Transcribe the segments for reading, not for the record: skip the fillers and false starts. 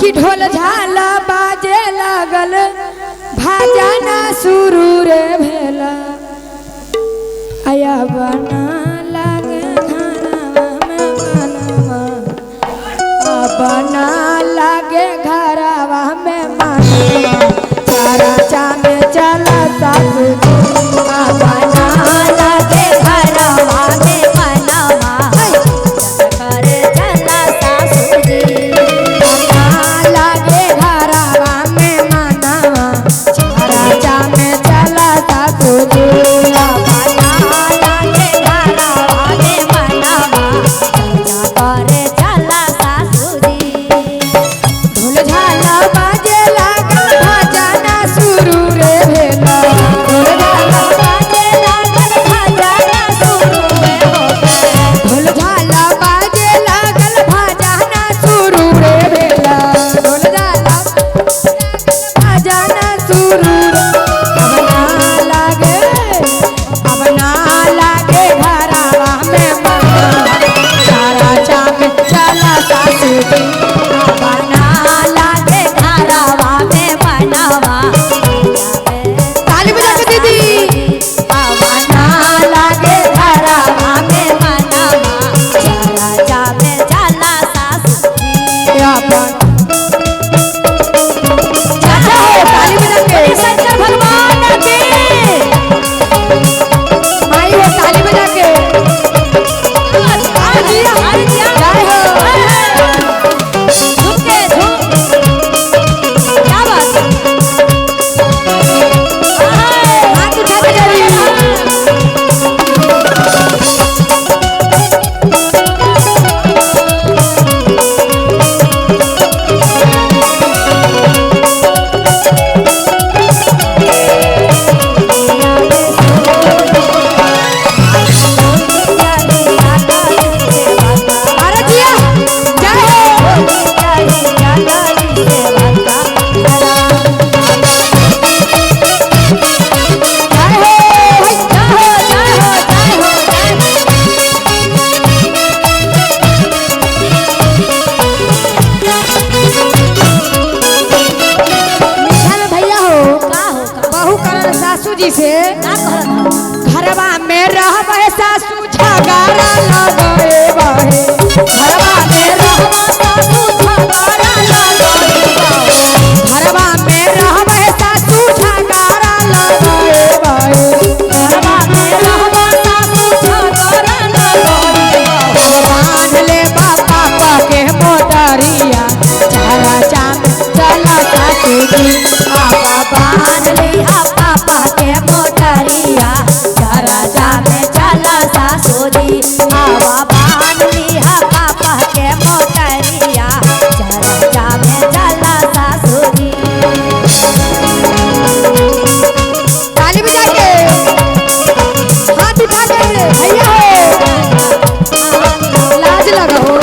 कि ढोल झाला बाजे लागल भाजना शुरू रे भेला आया बना लागे घरवा में मनवा बना लागे घरवा में मनवा चारा चामे चला सासू बना लागे घरवा में मनवा कर चला सासू जी बना लागे घरवा में मनवा चारा चामे चला सासू जी से घरवा में रहबे सासू झगड़ा लगए बहे घरवा में रहबे सासू झगड़ा लगए घरवा में रहबे सासू झगड़ा लगए बहे घरवा में रहबे सासू झगड़ा लगए बांध ले पापा के मोटरिया चारा चाम चला सासू जी पापा बांध ले पापा के मोटरिया चारा चामे चला सासू जी आवा बांध लिया पापा के मोटरिया चारा चामे चला सासू जी ताली बजा के हाथ उठा के भैया हो लाज लगाओ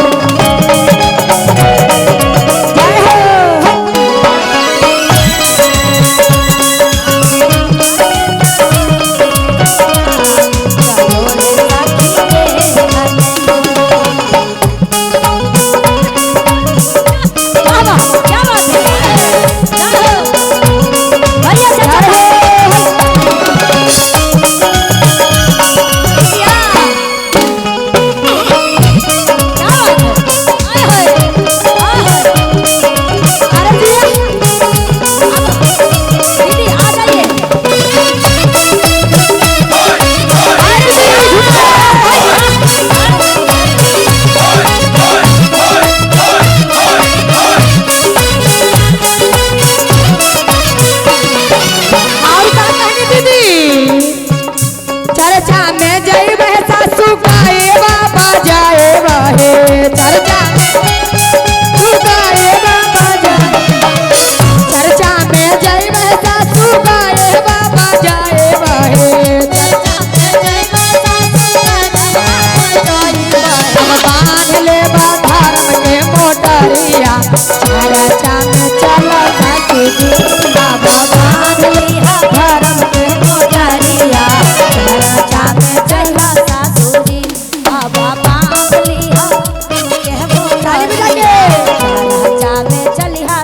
चर्चा में जइबे सासू गाए बाबा जाए बहे चर्चा तू गाए बाबा जाए चर्चा में जइबे सासू गाए बाबा जाए बहे चर्चा में जइबे सासू गाए बाबा बांध ले धर्म के मोटरिया चर्चा में चला सासू जी बाबा बांध लिया धर्म के मोटरिया चर्चा में चला सासू जी बाबा बांध लिया ताली बजा के चर्चा में चलिया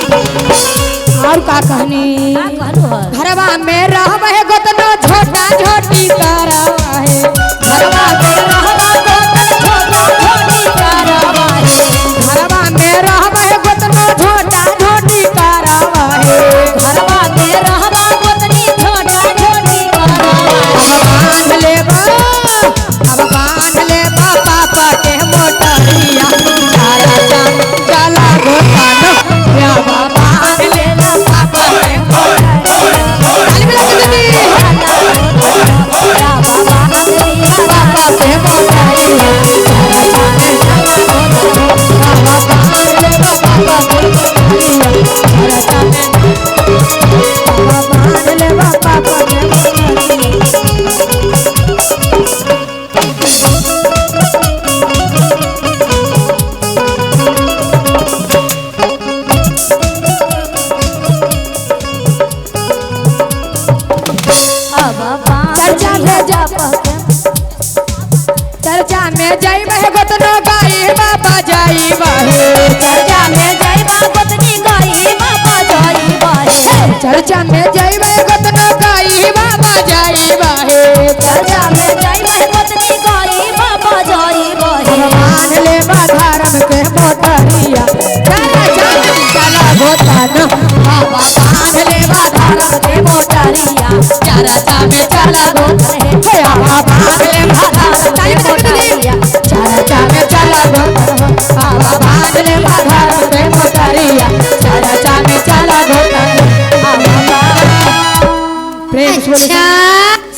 और का कहनी घरवा में रहबे गोतना छोटा छोटी करावा है घरवा में रहबे गोतना छोटा छोटी करावा है घरवा में रहबे गोतना छोटा छोटी करावा है घरवा में रहबे गोतनी छोटा छोटी करावा अब बांध ले पापा के मोटरिया तारा चला गोतानो या बाबा चर्चा में जाइबे गोतनो गाई बाबा जाइबा हे चर्चा में जाइबा गोतनी गाई बाबा जाइबा हे चर्चा में जाइबे गोतनो गाई बाबा जाइबा हे चर्चा में जाइबे गोतनी गाई बाबा जाइबा हे मान ले धर्म के मोटरिया चला गोतानो बाबा मान ले धर्म के मोटरिया चर्चा में चला गोतने हे बाबा मान ले चर्चा में चला गोतनो बाबा मान ले धर्म के मोटरिया चर्चा में चला गोतनो प्रेम से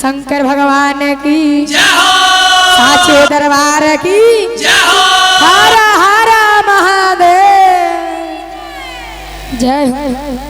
शंकर भगवान की जय हो साचे दरबार की जय हो हर हर महादेव जय हो।